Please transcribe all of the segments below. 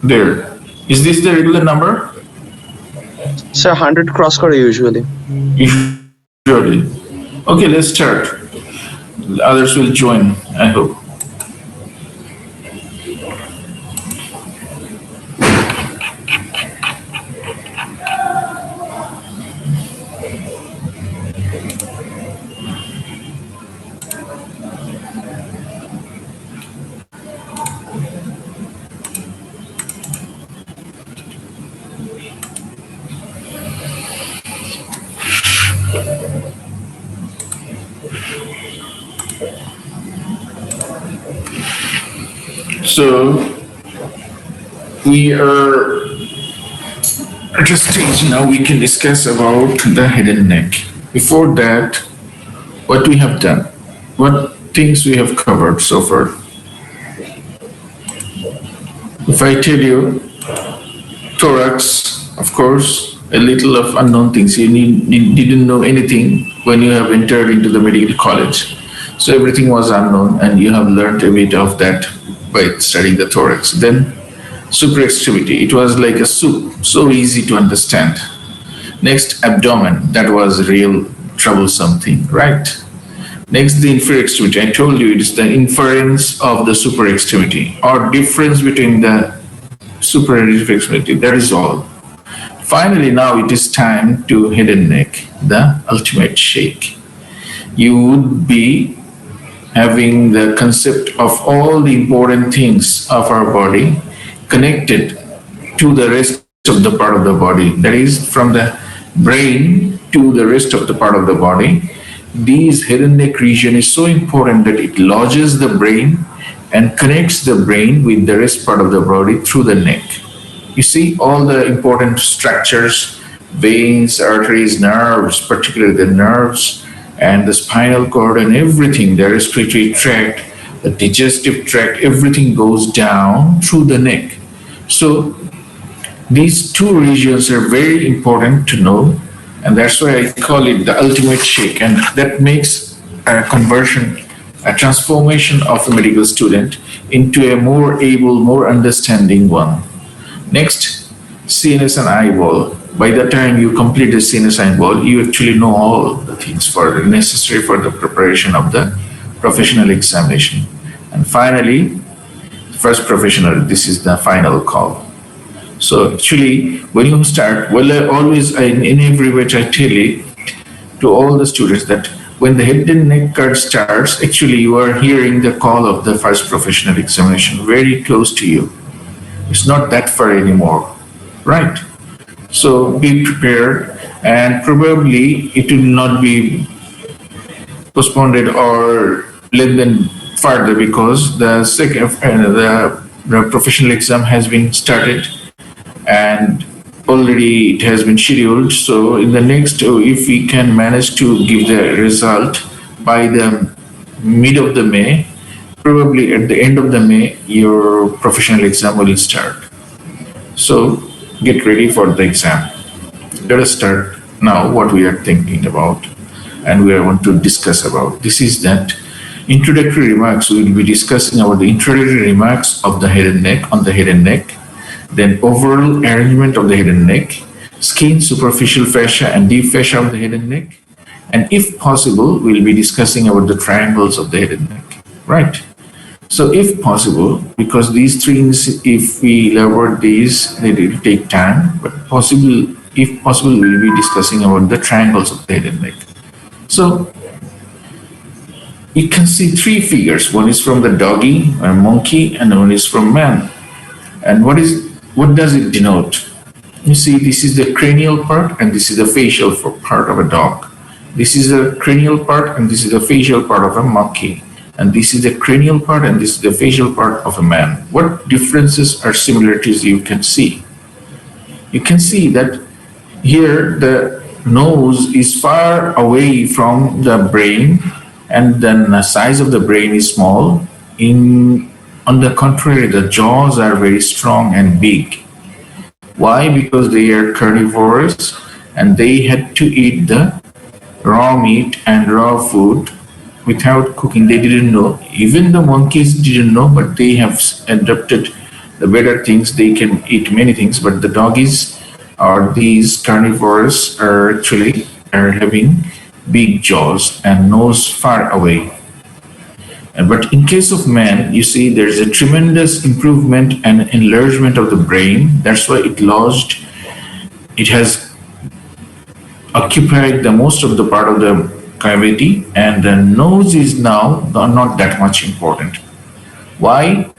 There. Is this the regular number? Sir, 100 cross core usually. Usually. Okay, let's start. Others will join, I hope. So we are at a stage now we can discuss about the head and neck. Before that, what we have done, what things we have covered so far. If I tell you thorax, of course, a little of unknown things. Didn't know anything when you have entered into the medical college. So everything was unknown, and you have learned a bit of that by studying the thorax. Then super extremity, it was like a soup, so easy to understand. Next, abdomen, that was real troublesome thing, right? Next, the inferior extremity. I told you it is the inference of the super extremity or difference between the super and inferior extremity. That is all. Finally, now it is time to head and neck, the ultimate shake. You would be having the concept of all the important things of our body connected to the rest of the part of the body. That is, from the brain to the rest of the part of the body. This head and neck region is so important that it lodges the brain and connects the brain with the rest part of the body through the neck. You see all the important structures, veins, arteries, nerves, particularly the nerves and the spinal cord and everything, the respiratory tract, the digestive tract, everything goes down through the neck. So these two regions are very important to know, and that's why I call it the ultimate shake, and that makes a conversion, a transformation of a medical student into a more able, more understanding one. Next, CNS and eyeball. By the time you complete the CNS eyeball, you actually know all the things necessary for the preparation of the professional examination. And finally, first professional, this is the final call. So actually, when you start, well, in every way, I tell it to all the students that when the head and neck card starts, actually you are hearing the call of the first professional examination very close to you. It's not that far anymore, right? So be prepared, and probably it will not be postponed or lengthened further because the professional exam has been started and already it has been scheduled. So in the next, if we can manage to give the result by the mid of the May, probably at the end of the May, your professional exam will start. So get ready for the exam. Let us start now what we are thinking about and we want to discuss about. This is that introductory remarks. We will be discussing about the introductory remarks of the head and neck, on the head and neck, then overall arrangement of the head and neck, skin, superficial fascia and deep fascia of the head and neck, and if possible, we'll be discussing about the triangles of the head and neck, right? So if possible, because these things, if we elaborate these, they will take time, but if possible, we'll be discussing about the triangles of the head and neck. So you can see three figures. One is from the doggy or monkey, and one is from man. And what does it denote? You see, this is the cranial part, and this is the facial part of a dog. This is the cranial part, and this is the facial part of a monkey. And this is the cranial part, and this is the facial part of a man. What differences or similarities you can see? You can see that here the nose is far away from the brain, and then the size of the brain is small. On the contrary, the jaws are very strong and big. Why? Because they are carnivorous and they had to eat the raw meat and raw food without cooking. They didn't know. Even the monkeys didn't know, but they have adopted the better things, they can eat many things, but the doggies or these carnivores are actually are having big jaws and nose far away. But in case of man, you see there's a tremendous improvement and enlargement of the brain. That's why it has occupied the most of the part of the cavity, and the nose is now not that much important. Why?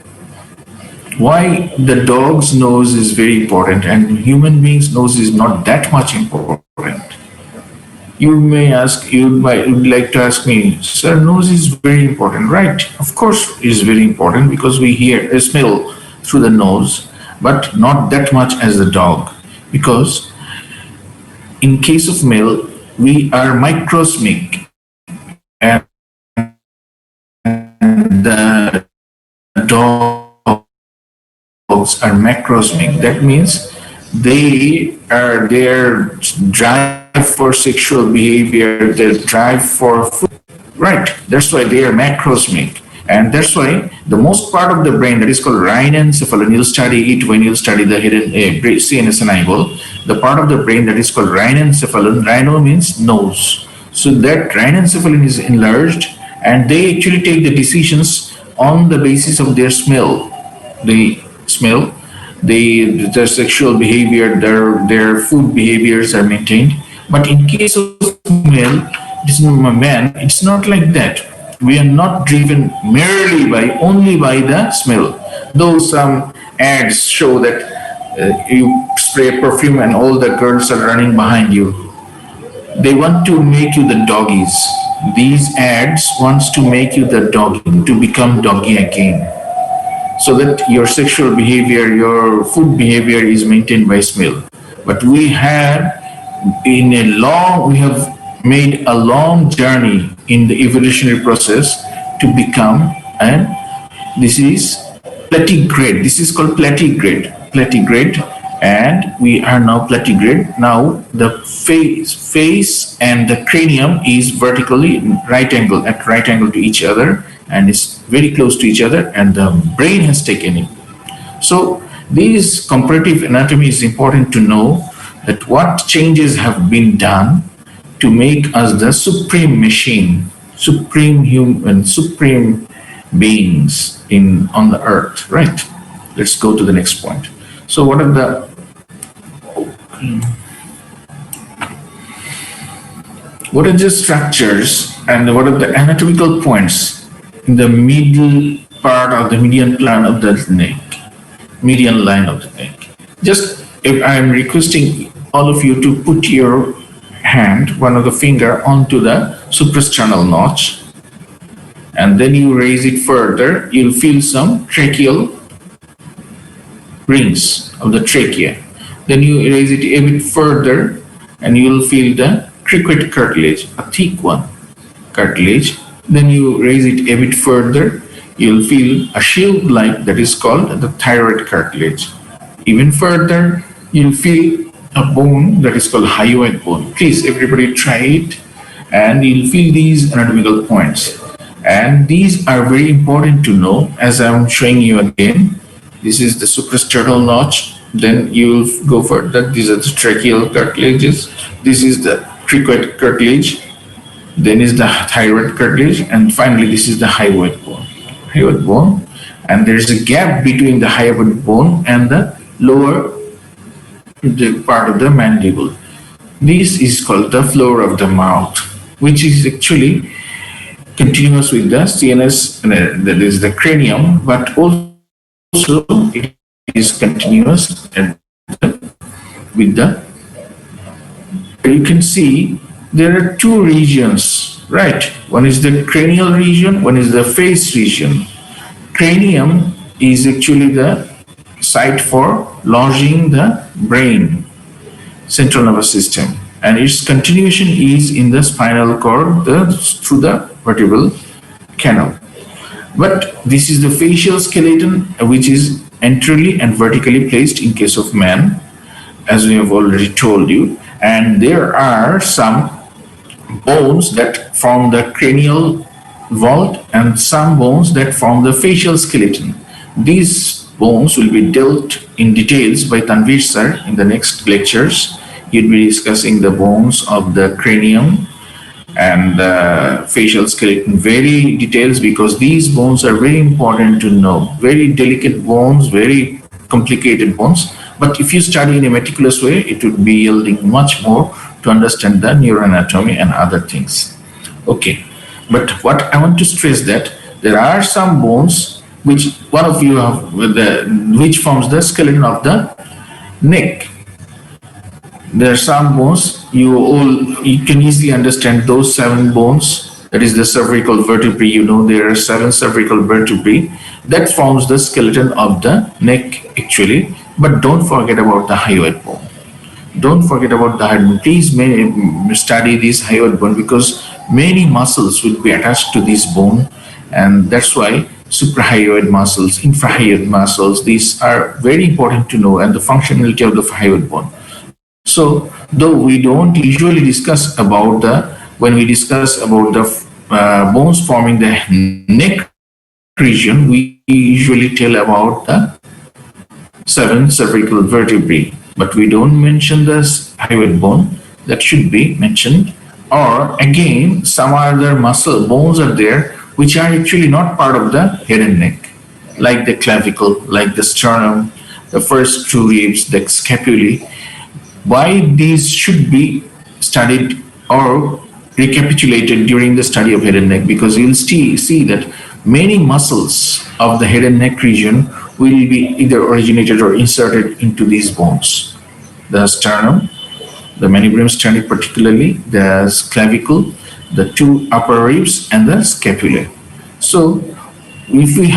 Why the dog's nose is very important and human being's nose is not that much important? You may ask, would like to ask me, sir, nose is very important, right? Of course, it is very important because we smell through the nose, but not that much as the dog. Because in case of male, we are microsmic and the dogs are macrosmic. That means their drive for sexual behavior, their drive for food, right? That's why they are macrosmic. And that's why the most part of the brain that is called rhinencephalon, you'll study it when you study the hidden CNS and eyeball. The part of the brain that is called rhinencephalon, rhino means nose. So that rhinencephalon is enlarged and they actually take the decisions on the basis of their smell. They smell, their sexual behavior, their food behaviors are maintained. But in case of man, it's not like that. We are not driven only by the smell. Though some ads show that you spray perfume and all the girls are running behind you. They want to make you the doggies. These ads wants to make you the doggy, to become doggy again. So that your sexual behavior, your food behavior is maintained by smell. But we have made a long journey in the evolutionary process to become, and this is platigrade. This is called platigrade, and we are now platigrade. Now the face and the cranium is vertically at right angle to each other, and is very close to each other, and the brain has taken it. So this comparative anatomy is important to know that what changes have been done to make us the supreme machine, supreme human, supreme beings on the earth, right? Let's go to the next point. So what are the structures and what are the anatomical points in the middle part of the median plan of the neck, median line of the neck? Just if I'm requesting all of you to put your hand, one of the finger, onto the suprasternal notch, and then you raise it further, you'll feel some tracheal rings of the trachea. Then you raise it a bit further, and you'll feel the cricket cartilage, a thick one, cartilage. Then you raise it a bit further, you'll feel a shield-like that is called the thyroid cartilage. Even further, you'll feel a bone that is called hyoid bone. Please, everybody try it, and you'll feel these anatomical points. And these are very important to know, as I'm showing you again. This is the suprasternal notch. Then you'll go further. These are the tracheal cartilages. This is the cricoid cartilage. Then is the thyroid cartilage, and finally this is the hyoid bone. Hyoid bone, and there is a gap between the hyoid bone and the lower part of the mandible. This is called the floor of the mouth, which is actually continuous with the CNS, that is the cranium, but also it is continuous with the. You can see there are two regions, right? One is the cranial region, one is the face region. Cranium is actually the site for lodging the brain, central nervous system, and its continuation is in the spinal cord through the vertebral canal. But this is the facial skeleton, which is anteriorly and vertically placed in case of man, as we have already told you. And there are some bones that form the cranial vault and some bones that form the facial skeleton. These bones will be dealt in details by Tanvir sir in the next lectures. He'll be discussing the bones of the cranium and the facial skeleton very details, because these bones are very important to know. Very delicate bones, very complicated bones. But if you study in a meticulous way, it would be yielding much more to understand the neuroanatomy and other things. Okay. But what I want to stress that there are some bones which one of you have which forms the skeleton of the neck. There are some bones you can easily understand those 7 bones. That is the cervical vertebrae. There are 7 cervical vertebrae that forms the skeleton of the neck actually. But don't forget about the hyoid bone. Don't forget about the hyoid bone. Please study this hyoid bone, because many muscles will be attached to this bone, and that's why suprahyoid muscles, infrahyoid muscles, these are very important to know, and the functionality of the hyoid bone. So, though we don't usually discuss about when we discuss about the bones forming the neck region, we usually tell about the 7 cervical vertebrae, but we don't mention the hyoid bone. That should be mentioned. Or again, some other muscle bones are there which are actually not part of the head and neck, like the clavicle, like the sternum, the first 2 ribs, the scapulae. Why these should be studied or recapitulated during the study of head and neck? Because you'll see that many muscles of the head and neck region will be either originated or inserted into these bones. The sternum, the mandibular sternum particularly, the clavicle, the 2 upper ribs, and the scapula. So if we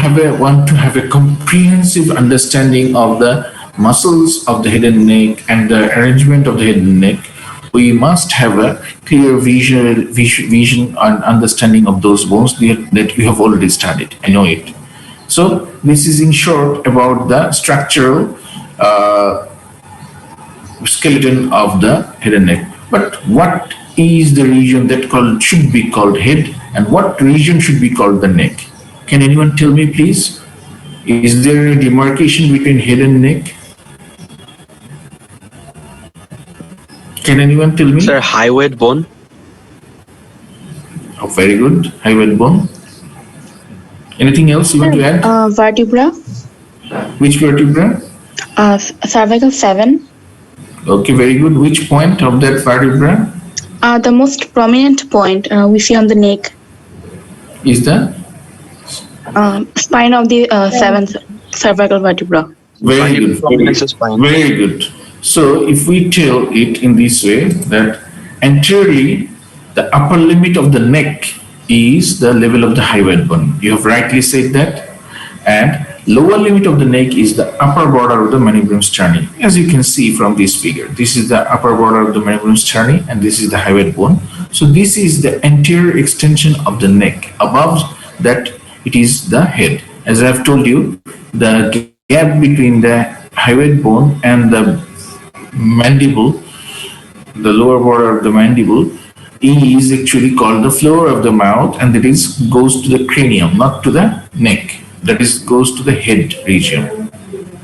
want to have a comprehensive understanding of the muscles of the head and neck and the arrangement of the head and neck, we must have a clear vision and understanding of those bones that you have already studied. I know it. So this is in short about the structural skeleton of the head and neck. But what is the region that should be called head, and what region should be called the neck? Can anyone tell me, please? Is there a demarcation between head and neck? Can anyone tell me? Sir, hyoid bone. Oh, very good. Hyoid bone. Anything else you want to add? Vertebra. Which vertebra? Cervical 7. Okay, very good. Which point of that vertebra? The most prominent point we see on the neck. Is the Spine of the 7th cervical vertebra. very good. Very good. So if we tell it in this way, that anteriorly the upper limit of the neck is the level of the hyoid bone. You have rightly said that. And lower limit of the neck is the upper border of the mandibular sternum. As you can see from this figure, this is the upper border of the mandibular sternum, and this is the hyoid bone. So this is the anterior extension of the neck. Above that, it is the head. As I have told you, the gap between the hyoid bone and the mandible, the lower border of the mandible, is actually called the floor of the mouth, and that is goes to the cranium, not to the neck. That is goes to the head region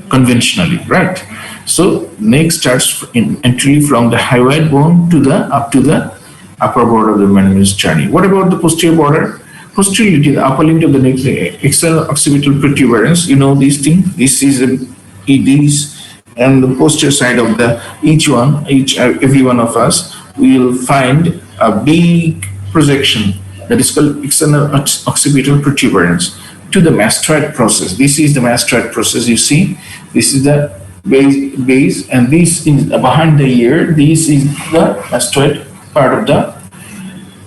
conventionally, right? So neck starts entirely from the hyoid bone to the up to the upper border of the mandibular sternum. What about the posterior border? Posteriorly, the upper limit of the neck, the external occipital protuberance. You know these things. This is these, and the posterior side of the every one of us will find a big projection that is called external occipital protuberance to the mastoid process. This is the mastoid process. You see, this is the base, and this is behind the ear. This is the mastoid part of the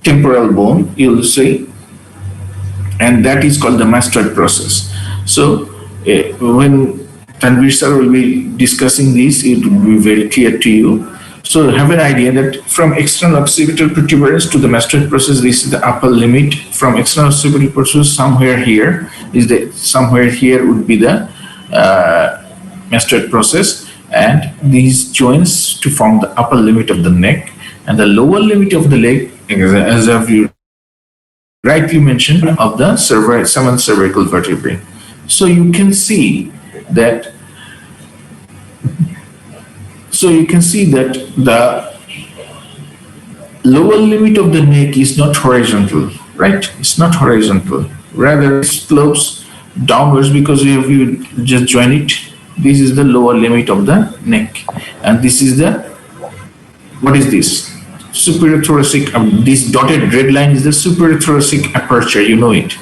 temporal bone. You'll see, and that is called the mastoid process. So when Tanvir sir will be discussing this, it will be very clear to you. So have an idea that from external occipital protuberance to the mastoid process, this is the upper limit. From external occipital process, somewhere here would be the mastoid process, and these joins to form the upper limit of the neck, and the lower limit of the leg, as I've rightly mentioned, of the 7th cervical vertebrae. So you can see that. So you can see that the lower limit of the neck is not horizontal, right? It's not horizontal. Rather, it slopes downwards because if you just join it, this is the lower limit of the neck. And this is the, what is this? Superior thoracic, this dotted red line is the superior thoracic aperture, you know it.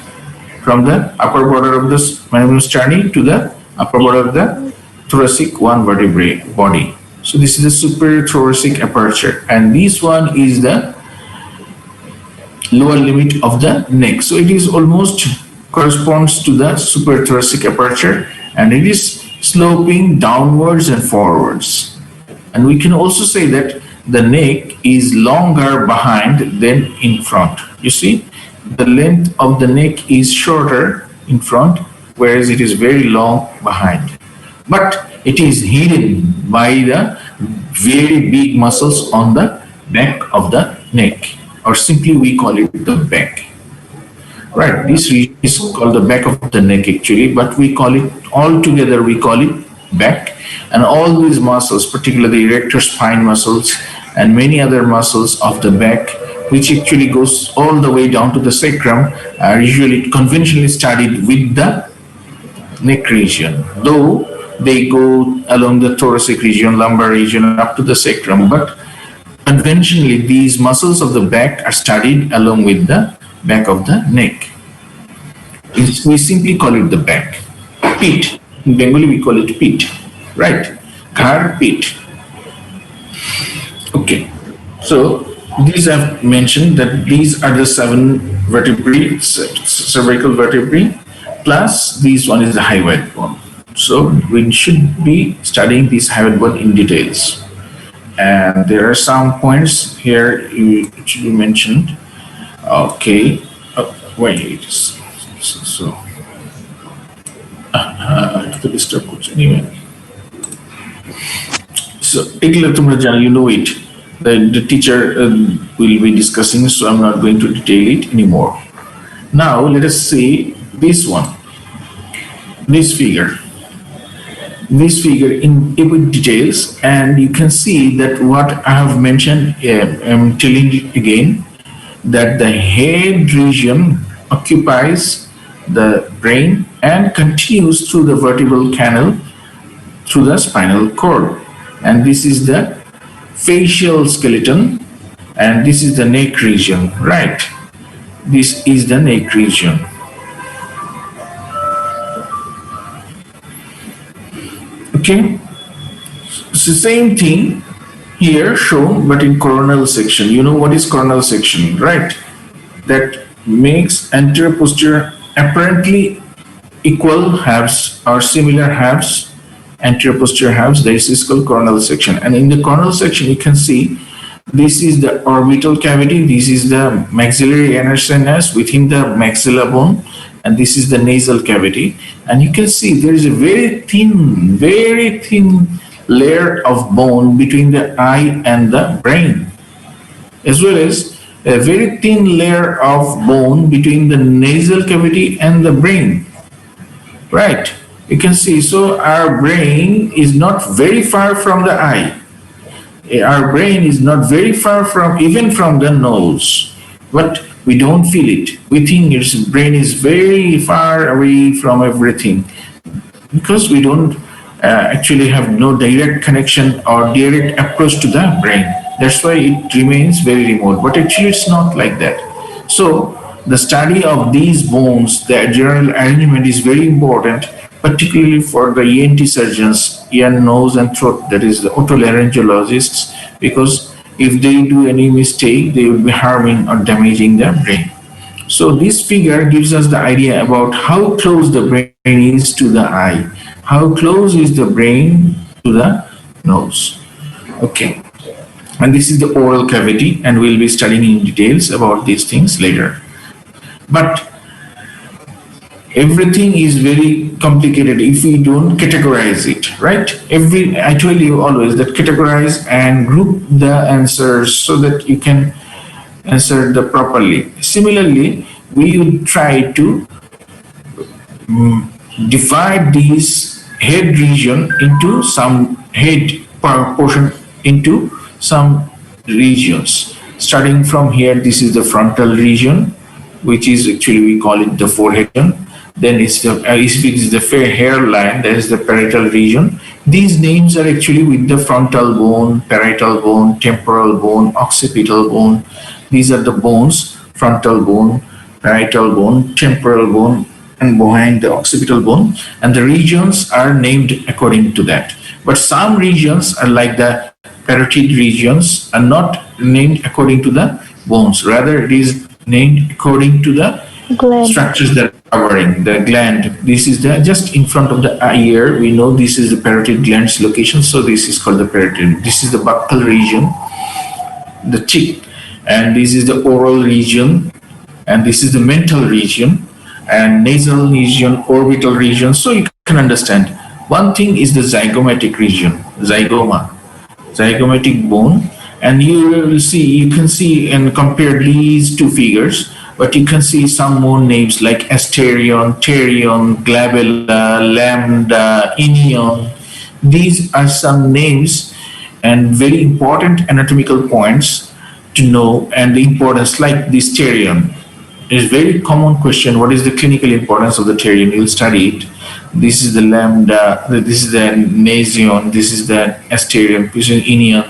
From the upper border of the manubrium sternum to the upper border of the thoracic one vertebrae body. So this is the superior thoracic aperture, and this one is the lower limit of the neck. So it is almost corresponds to the superior thoracic aperture, and it is sloping downwards and forwards. And we can also say that the neck is longer behind than in front. You see, the length of the neck is shorter in front, whereas it is very long behind. But it is hidden by the very big muscles on the back of the neck, or simply we call it the back. Right, this region is called the back of the neck actually, but we call it, all together we call it back. And all these muscles, particularly the erector spine muscles and many other muscles of the back, which actually goes all the way down to the sacrum, are usually conventionally studied with the neck region, though they go along the thoracic region, lumbar region, up to the sacrum. But conventionally, these muscles of the back are studied along with the back of the neck. We simply call it the back. Pit. In Bengali, we call it pit. Right? Ghar, pit. Okay. So, these I've mentioned that these are the 7 vertebrae, cervical vertebrae, plus this one is the hyoid bone. So we should be studying this hyoid bone in details. And there are some points here which you mentioned. Okay. Wait. So anyway. So you know it. The teacher will be discussing, so I'm not going to detail it anymore. Now let us see this one, this figure in with details, and you can see that what I have mentioned, I'm telling it again, that the head region occupies the brain and continues through the vertebral canal through the spinal cord. And this is the facial skeleton, and this is the neck region, right? This is the neck region. Okay, so same thing here shown, but in coronal section. You know what is coronal section, right? That makes anterior posterior apparently equal halves or similar halves, anterior posterior halves. This is called coronal section. And in the coronal section, you can see this is the orbital cavity, this is the maxillary inner sinus within the maxilla bone, and this is the nasal cavity. And you can see there is a very thin layer of bone between the eye and the brain, as well as a very thin layer of bone between the nasal cavity and the brain. Right? You can see, so our brain is not very far from the eye. Our brain is not very far from, even from the nose, but we don't feel it. We think your brain is very far away from everything because we don't actually have no direct connection or direct approach to the brain. That's why it remains very remote, but actually it's not like that. So the study of these bones, the general arrangement is very important, particularly for the ENT surgeons, ear, nose and throat, that is the otolaryngologists, because if they do any mistake, they will be harming or damaging the brain. So this figure gives us the idea about how close the brain is to the eye, how close is the brain to the nose. Okay. And this is the oral cavity, and we'll be studying in details about these things later. But everything is very complicated if we don't categorize it, right? I tell you always that categorize and group the answers so that you can answer the properly. Similarly, we would try to divide these head region into some head portion into some regions. Starting from here, this is the frontal region, which is actually we call it the forehead region. Then it's the if it is the fair hairline, that is the parietal region. These names are actually with the frontal bone, parietal bone, temporal bone, occipital bone. These are the bones: frontal bone, parietal bone, temporal bone, and behind the occipital bone. And the regions are named according to that. But some regions are like the parotid regions are not named according to the bones. Rather, it is named according to the Gland. structures that are covering the gland. This is the just in front of the ear. We know this is the parotid gland's location, so this is called the parotid. This is the buccal region, the cheek, and this is the oral region, and this is the mental region, and nasal region, orbital region. So you can understand. One thing is the zygomatic region, zygomatic bone, and you will see, you can see and compare these two figures, but you can see some more names like asterion, pterion, glabella, lambda, inion. These are some names and very important anatomical points to know, and the importance, like this pterion. It's very common question, what is the clinical importance of the pterion? You'll study it. This is the lambda, this is the nasion, this is the asterion, this is inion.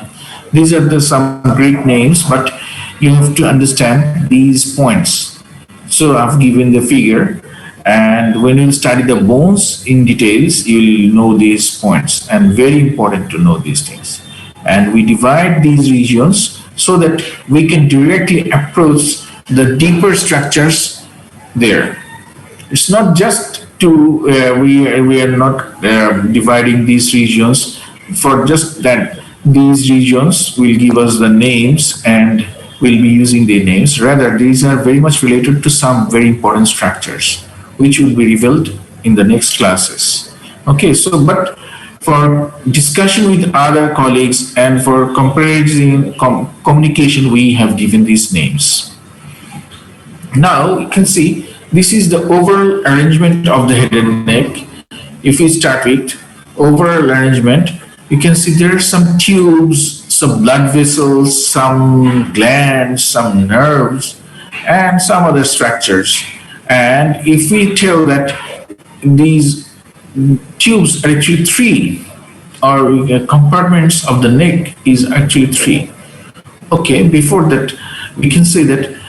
These are the some Greek names, but you have to understand these points. So I've given the figure, and when you study the bones in details, you will know these points, and very important to know these things. And we divide these regions so that we can directly approach the deeper structures there. It's not just to, we are not dividing these regions for just that these regions will give us the names and we'll be using their names. Rather, these are very much related to some very important structures, which will be revealed in the next classes. Okay, so but for discussion with other colleagues and for comparison communication, we have given these names. Now you can see this is the overall arrangement of the head and neck. If we start with overall arrangement, you can see there are some tubes, some blood vessels, some glands, some nerves, and some other structures. And if we tell that these tubes are actually three, or compartments of the neck is actually three. Okay, before that, we can say that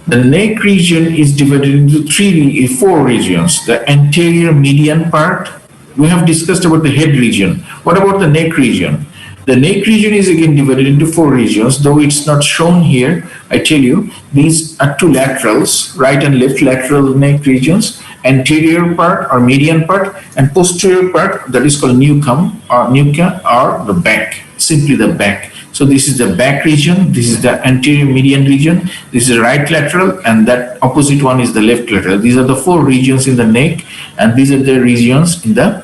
the neck region is divided into four regions. The anterior median part, we have discussed about the head region. What about the neck region? The neck region is again divided into four regions, though it's not shown here. I tell you, these are two laterals, right and left lateral neck regions, anterior part or median part, and posterior part, that is called nuchum or nuca, or the back, simply the back. So this is the back region, this is the anterior median region, this is the right lateral, and that opposite one is the left lateral. These are the four regions in the neck, and these are the regions in the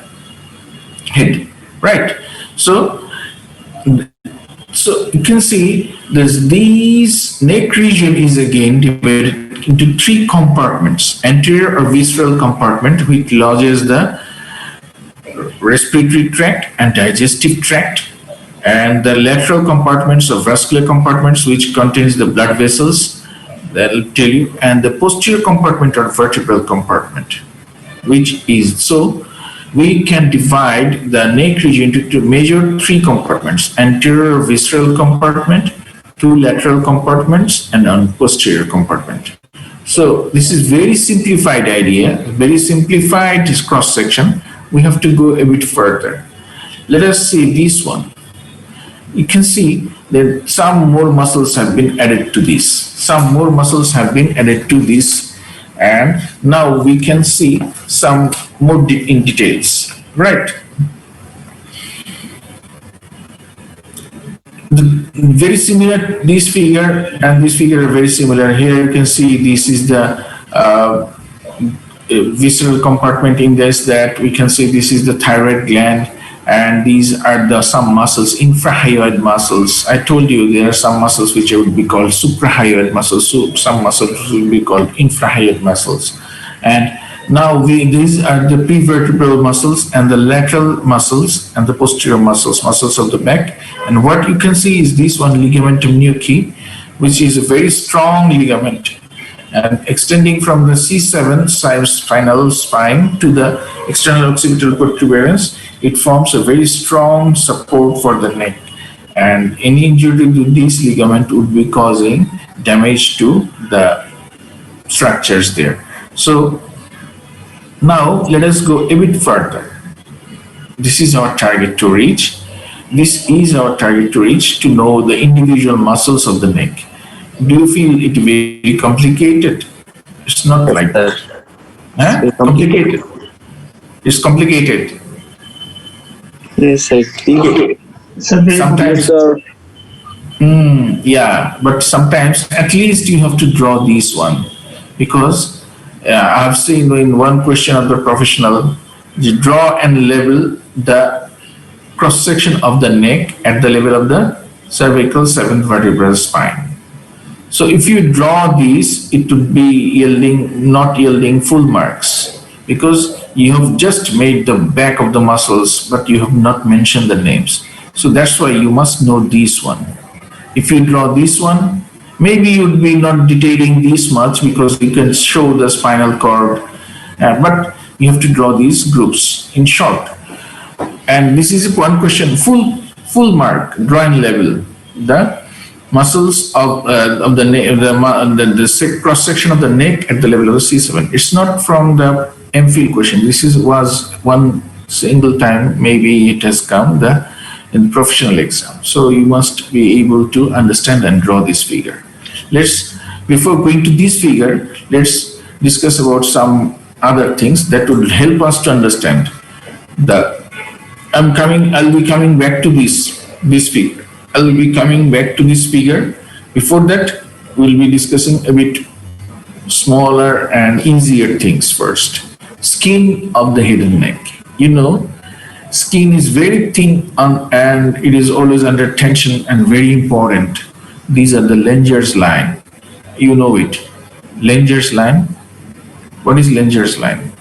head, right? So you can see there's these neck region is again divided into three compartments: anterior or visceral compartment, which lodges the respiratory tract and digestive tract, and the lateral compartments or vascular compartments, which contains the blood vessels, that'll tell you, and the posterior compartment or vertebral compartment, which is, so we can divide the neck region into major three compartments: anterior visceral compartment, two lateral compartments, and one posterior compartment. So this is very simplified idea, very simplified cross section. We have to go a bit further. Let us see this one. You can see that some more muscles have been added to this. Some more muscles have been added to this. And now we can see some more in details, right? Very similar, this figure and this figure are very similar. Here you can see this is the visceral compartment in this, that we can see this is the thyroid gland, and these are the some muscles, infrahyoid muscles. I told you there are some muscles which would be called suprahyoid muscles, so some muscles will be called infrahyoid muscles. And Now these are the prevertebral muscles and the lateral muscles and the posterior muscles of the back. And what you can see is this one ligamentum nuchae, which is a very strong ligament and extending from the C7 spinal spine to the external occipital protuberance. It forms a very strong support for the neck. And any injury to this ligament would be causing damage to the structures there. So now let us go a bit further. This is our target to reach. This is our target to reach, to know the individual muscles of the neck. Do you feel it very complicated? It's not like that. Huh? Complicated. It's complicated. Yes, I think. Sometimes, yeah, but sometimes at least you have to draw this one, because I have seen in one question of the professional, you draw and level the cross section of the neck at the level of the cervical 7th vertebral spine. So if you draw these, it would be not yielding full marks, because you have just made the back of the muscles, but you have not mentioned the names. So that's why you must know this one. If you draw this one, maybe you would be not detailing this much because you can show the spinal cord, but you have to draw these groups in short. And this is one question, full mark, drawing level. The muscles of the neck, the cross section of the neck at the level of the C7. It's not from the MPhil question. This was one single time. Maybe it has come in the professional exam. So you must be able to understand and draw this figure. Before going to this figure, let's discuss about some other things that would help us to understand. I'll be coming back to this figure. I'll be coming back to this figure. Before that, we'll be discussing a bit smaller and easier things first. Skin of the head and neck. Skin is very thin and it is always under tension and very important. These are the Langer's line. You know it. Langer's line. What is Langer's line?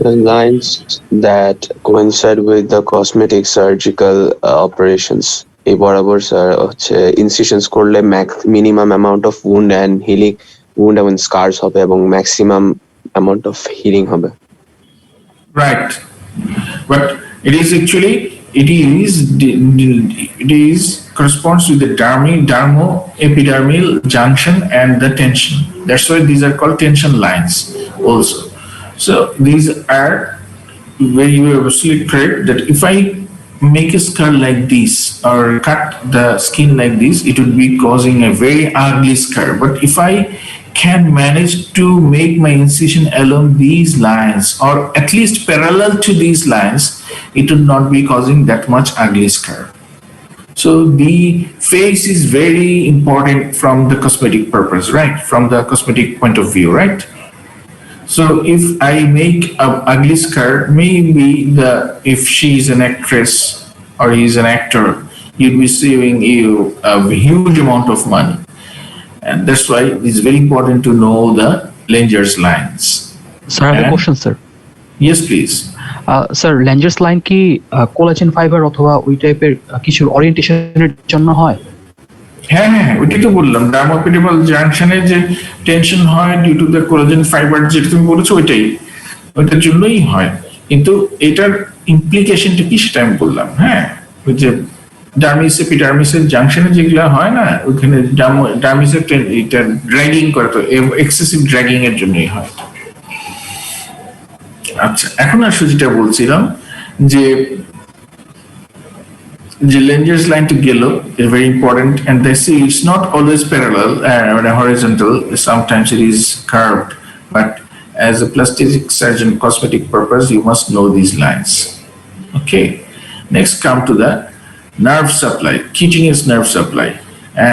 Lines that coincide with the cosmetic surgical operations. এই বরাবর sir হচ্ছে ইনসিশনস করলে minimum amount of wound and healing wound and scars হবে এবং maximum amount of healing হবে. Right. But it is actually, it is corresponds with the dermo-epidermal junction and the tension. That's why these are called tension lines also. So these are very absolutely correct, that if I make a scar like this or cut the skin like this, it would be causing a very ugly scar. But if I can manage to make my incision along these lines or at least parallel to these lines, it would not be causing that much ugly scar. So the face is very important from the cosmetic purpose, right? From the cosmetic point of view, right? So if I make an ugly scar, maybe if she is an actress or he is an actor, you'd be saving you a huge amount of money. And that's why it's very important to know the Langer's lines. Sir, I have a question, sir. Yes, please. Sir, Langer's line কি collagen fibre অথবা ওই টাইপের কিছু ওরিয়েন্টেশনের জন্য হয়? হ্যাঁ, ওইটাই তো বললাম, ডার্মোপেডিবাল জাংশনে যে টেনশন হয় due to the collagen fibre, যেটা তুমি বলেছো ওইটার জন্যই হয়। কিন্তু এটার ইমপ্লিকেশনটা কি সেটা আমি বললাম। হ্যাঁ, ওই যে এপিডার্মিসের জাংশনে যেগুলো হয় না, ওইখানে ডার্মিসের এটা ড্র্যাগিং করে, তো এক্সেসিভ ড্র্যাগিং এর জন্যই হয়। আচ্ছা, এখন আসলে যেটা বলছিলাম যে Langer's line to Gillo is very important, and they see it's not always parallel or horizontal. Sometimes it is curved, but as a plastic surgeon, cosmetic purpose, you must know these lines. Okay. Next, come to the nerve supply, cutaneous nerve supply,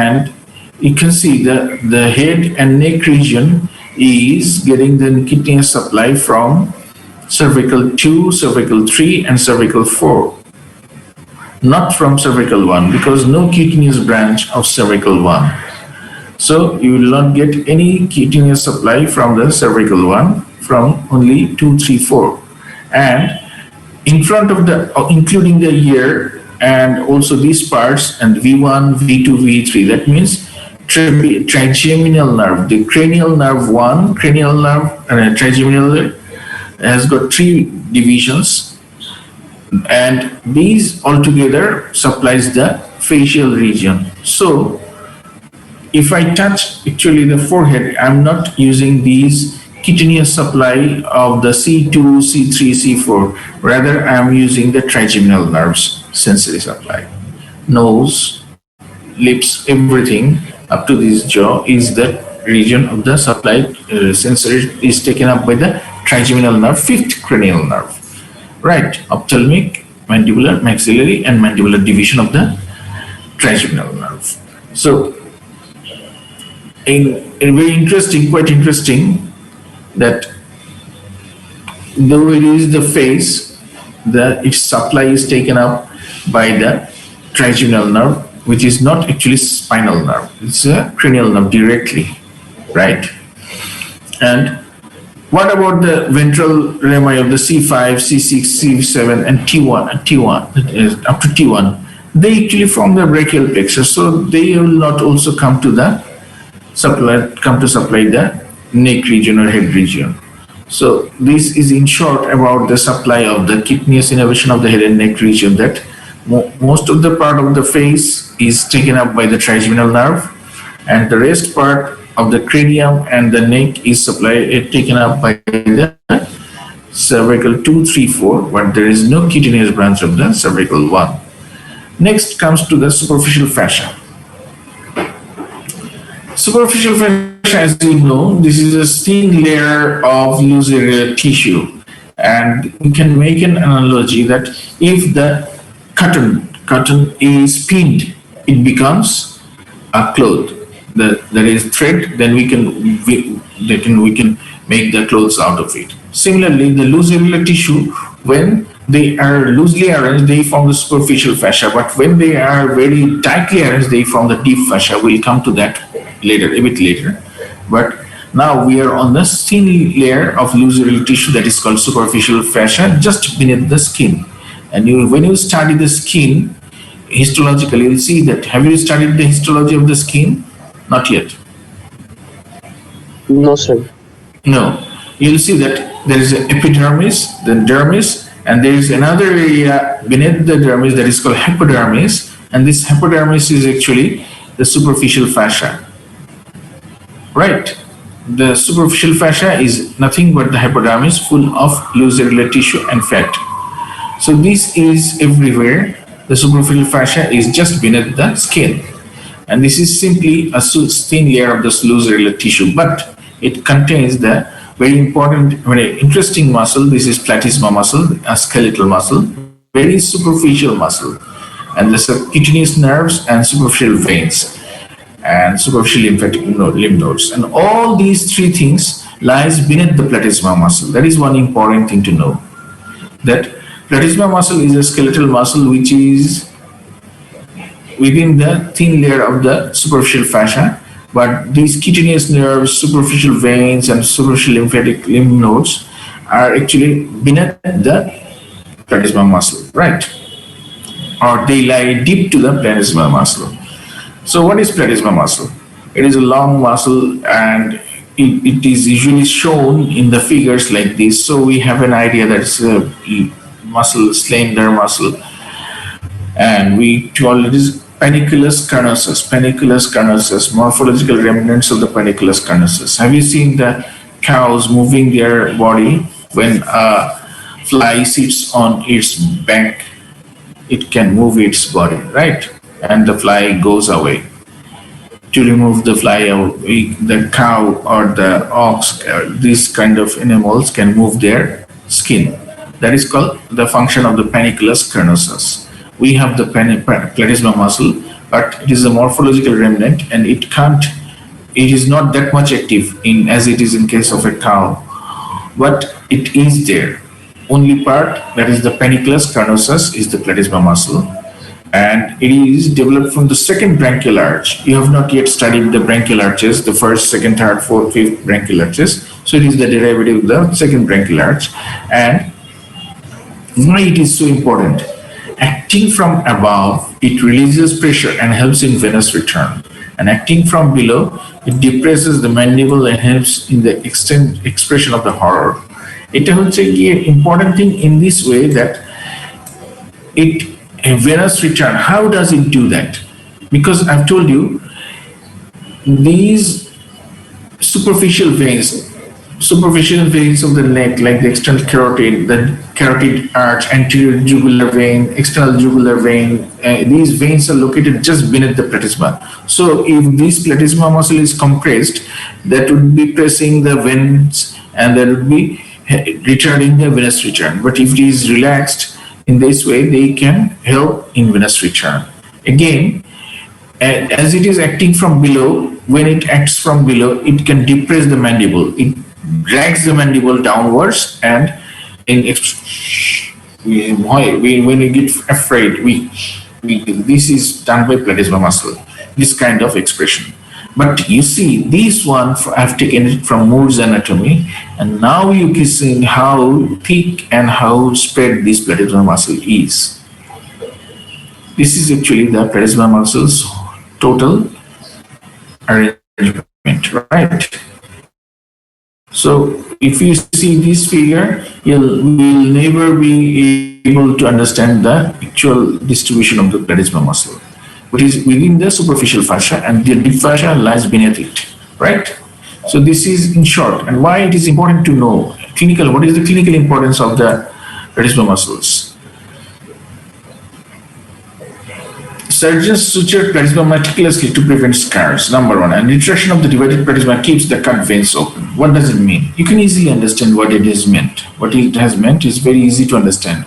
and you can see the head and neck region is getting the cutaneous supply from cervical 2, cervical 3, and cervical 4. Not from cervical 1, because no cutaneous branch of cervical 1. So you will not get any cutaneous supply from the cervical one, from only 2, 3, 4. And in front of the, including the ear and also these parts and V1, V2, V3, that means trigeminal nerve, the cranial nerve 1, cranial nerve, and trigeminal has got 3 divisions, and these altogether supplies the facial region. So if I touch actually the forehead, I'm not using these cutaneous supply of the C2, C3, C4. Rather, I'm using the trigeminal nerves sensory supply. Nose, lips, everything up to this jaw is the region of the supply sensory is taken up by the trigeminal nerve, fifth cranial nerve. Right, ophthalmic, mandibular, maxillary, and mandibular division of the trigeminal nerve. So, in very interesting, quite interesting, that though it is the face, its supply is taken up by the trigeminal nerve, which is not actually spinal nerve. It's a cranial nerve directly, right? And what about the ventral rami of the C5, C6, C7, and T1, up to T1? They actually form the brachial plexus, so they will not also come to supply the neck region or head region. So this is in short about the supply of the cutaneous innervation of the head and neck region, that most of the part of the face is taken up by the trigeminal nerve, and the rest part of the cranium and the neck is taken up by the cervical 2, 3, 4, but there is no cutaneous branch of the cervical 1. Next comes to the superficial fascia. Superficial fascia, as you know, this is a thin layer of loose area tissue, and we can make an analogy that if the cotton is pinned, it becomes a cloth. There is thread, then we can make the clothes out of it. Similarly, the loose area tissue, when they are loosely arranged, they form the superficial fascia, but when they are very tightly arranged, they form the deep fascia. We'll come to that later, a bit later. But now we are on the thin layer of loose area tissue that is called superficial fascia, just beneath the skin. And when you study the skin histologically, you'll see that. Have you studied the histology of the skin? Not yet. No, sir. No. You'll see that there is an epidermis, then dermis, and there is another area beneath the dermis that is called hypodermis, and this hypodermis is actually the superficial fascia. Right? The superficial fascia is nothing but the hypodermis full of loose area tissue and fat. So this is everywhere. The superficial fascia is just beneath the skin. And this is simply a thin layer of this loose area tissue, but it contains the very important, very interesting muscle. This is platysma muscle, a skeletal muscle, very superficial muscle. And the cutaneous nerves and superficial veins and superficial lymphatic lymph nodes. And all these 3 things lies beneath the platysma muscle. That is one important thing to know. That platysma muscle is a skeletal muscle which is within the thin layer of the superficial fascia, but these cutaneous nerves, superficial veins, and superficial lymphatic lymph nodes are actually beneath the platysma muscle, right? Or they lie deep to the platysma muscle. So what is platysma muscle? It is a long muscle, and it is usually shown in the figures like this. So we have an idea that it's a muscle, slender muscle, and we call it is panniculus carnosus, morphological remnants of the panniculus carnosus. Have you seen the cows moving their body when a fly sits on its back? It can move its body, right? And the fly goes away. To remove the fly, the cow or the ox, these kind of animals can move their skin. That is called the function of the panniculus carnosus. We have the platysma muscle, but it is a morphological remnant, and it is not that much active as it is in case of a cow, but it is there. Only part, that is the panniculus carnosus, is the platysma muscle, and it is developed from the second branchial arch. You have not yet studied the branchial arches, the first, second, third, fourth, fifth branchial arches. So it is the derivative of the second branchial arch. And why it is so important? Acting from above, it releases pressure and helps in venous return. And acting from below, it depresses the mandible and helps in the expression of the horror. এটা হচ্ছে গিয়ে important thing in this way that it venous return. How does it do that? Because I've told you these superficial veins of the neck, like the external carotid, the carotid arch, anterior jugular vein, external jugular vein, these veins are located just beneath the platysma. So if this platysma muscle is compressed, that would be pressing the veins and that would be returning the venous return. But if it is relaxed in this way, they can help in venous return. Again, as it is acting from below, when it acts from below, it can depress the mandible. It drags the mandible downwards, and when we get afraid, this is done by platysma muscle, this kind of expression. But you see, this one, I've taken it from Moore's anatomy, and now you can see how thick and how spread this platysma muscle is. This is actually the platysma muscle's total arrangement, right? So if you see this figure, you will never be able to understand the actual distribution of the platysma muscle, which is within the superficial fascia, and the deep fascia lies beneath it, right? So this is in short, and why it is important to know what is the clinical importance of the platysma muscles. Surgeons suture platysma meticulously to prevent scars, number one, and retraction of the divided platysma keeps the cut veins open. What does it mean? You can easily understand what it is meant. What it has meant is very easy to understand.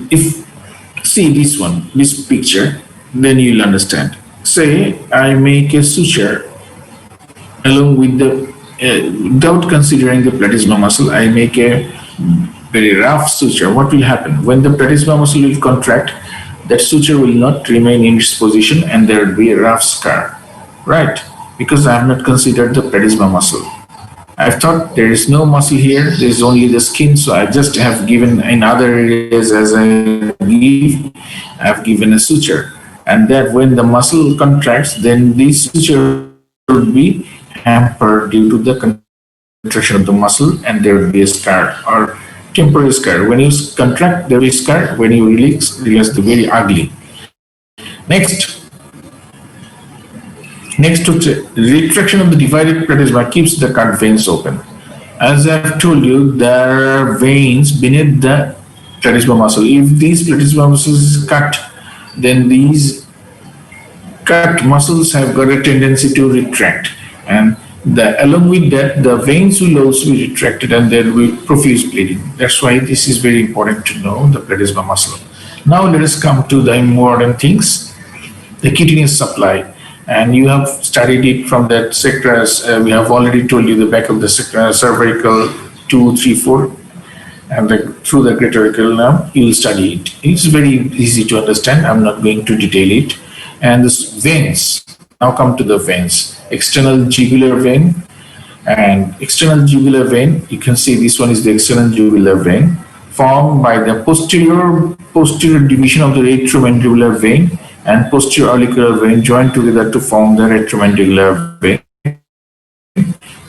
If see this picture, then you'll understand. Say I make a suture along with the, without considering the platysma muscle, I make a very rough suture. What will happen? When the platysma muscle will contract, that suture will not remain in its position and there will be a rough scar, right? Because I have not considered the platysma muscle. I've thought there is no muscle here, there is only the skin, so I just have given in other areas as I've given a suture. And that when the muscle contracts, then this suture will be hampered due to the contraction of the muscle and there will be a scar or temporary scar. When you contract, there will be scar. When you release, the very ugly. Next, retraction of the divided platysma keeps the cut veins open. As I've told you, there are veins beneath the platysma muscle. If these platysma muscles is cut, then these cut muscles have got a tendency to retract, and along with that, the veins will also be retracted and there will be profuse bleeding. That's why this is very important to know the platysma muscle. Now let us come to the important things, the cutaneous supply. And you have studied it from that sectors. We have already told you the back of the cervical 2, 3, 4, and through the greater now you will study it. It's very easy to understand. I'm not going to detail it. And the veins. Now come to the veins. External jugular vein and external jugular vein. You can see this one is the external jugular vein formed by the posterior division of the retromandibular vein and posterior auricular vein joined together to form the retromandibular vein,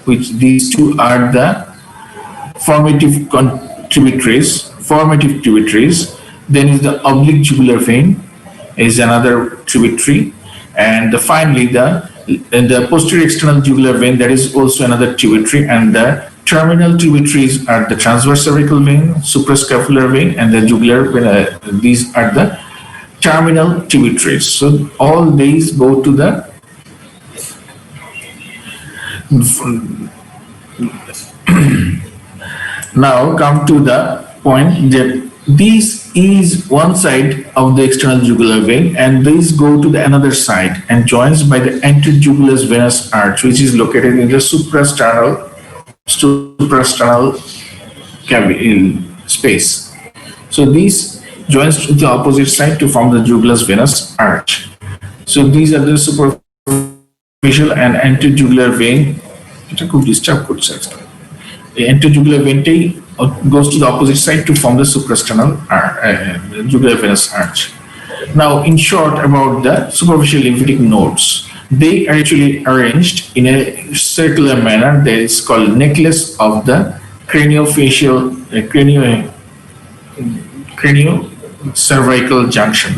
which these two are the formative tributaries. Then is the oblique jugular vein is another tributary, and finally the posterior external jugular vein, that is also another tributary, and the terminal tributaries are the transverse cervical vein, suprascapular vein, and the jugular vein. These are the terminal tributaries. So all these go to the now come to the point that this is one side of the external jugular vein, and these go to the another side and joins by the anterojugulous venous arch, which is located in the suprasternal space. So this joins to the opposite side to form the jugulus venous arch. So these are the superficial and antejugular vein. এটা খুব disturb করছে আজকে। The antejugular vein goes to the opposite side to form the suprasternal jugular venous arch. Now, in short, about the superficial lymphatic nodes, they are actually arranged in a circular manner that is called necklace of the craniofacial cranio-cervical junction.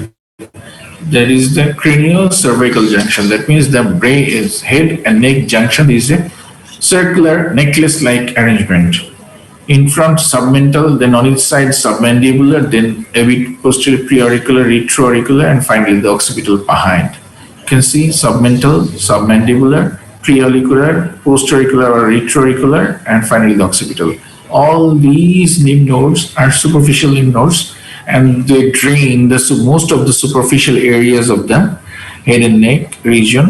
That is the cranio-cervical junction. That means the brain is head and neck junction is a circular necklace-like arrangement. In front, submental, then on each side, submandibular, then a bit posterior preauricular, retroauricular, and finally the occipital behind. You can see submental, submandibular, preauricular, postauricular or retroauricular, and finally the occipital. All these lymph nodes are superficial lymph nodes, and they drain most of the superficial areas of the head and neck region,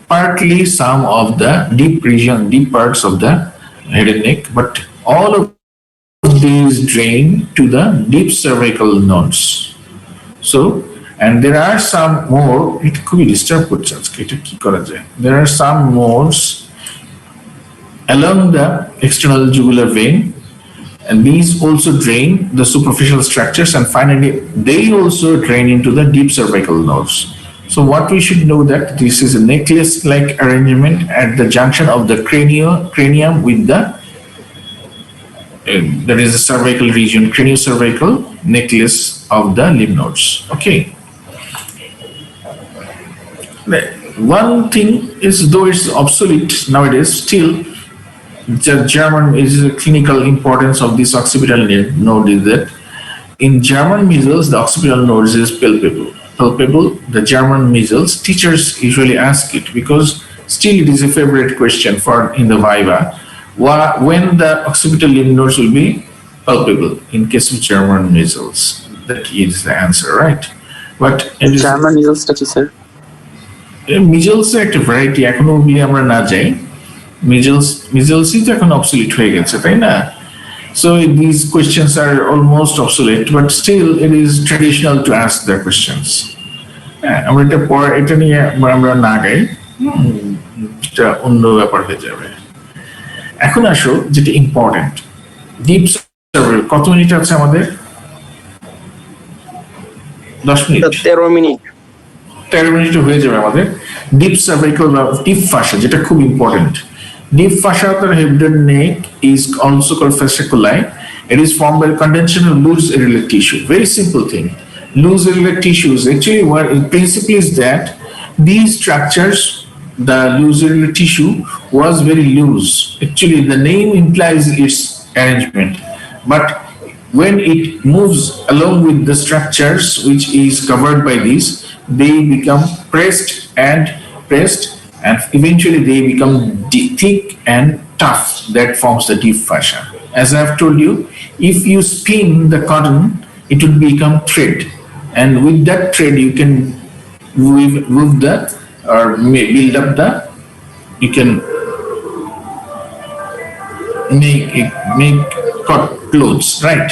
partly some of the deep parts of the head and neck, but all of these drain to the deep cervical nodes. So, and there are some more, it could be disturbed. There are some nodes along the external jugular vein, and these also drain the superficial structures, and finally they also drain into the deep cervical nodes. So what we should know that this is a necklace-like arrangement at the junction of the cranium with the that is the cervical region, craniocervical necklace of the lymph nodes. Okay. One thing is, though it's obsolete nowadays, still the German is the clinical importance of this occipital node is that in German measles, the occipital node is palpable. The German measles, teachers usually ask it because still it is a favorite question for in the viva. When the occipital lymph nodes will be palpable in case of German measles. That is the answer, right? But German measles টা কি sir? measles একটা variety, এখনো অবধি আমরা না যাই। measlesই তো এখন obsolete হয়ে গেছে, তাই না? So these questions are almost obsolete, but still it is traditional to ask their questions. আমরা এটা নিয়ে আমরা না গাই, এটা অন্য ব্যাপার হয়ে যাবে। এখন আসো যেটা ইম্পর্টেন্ট, ডিপ সার্ভাইকাল। কত মিনিট আছে আমাদের? 10 মিনিট। 13 মিনিট হয়ে যাবে আমাদের। ডিপ সার্ভাইকাল বা ডিপ ফাসা, যেটা খুব important. Deep fascia of the head and neck is also called fasciculum. It is formed by condension of loose irregular tissue. Very simple thing. Loose irregular tissues, actually what in principle is that these structures, the loose irregular tissue was very loose. Actually the name implies its arrangement. But when it moves along with the structures which is covered by these, they become pressed and eventually they become thick and tough. That forms the deep fascia. As I have told you, if you spin the cotton, it will become thread, and with that thread you can weave the or build up the. You can make clothes, right?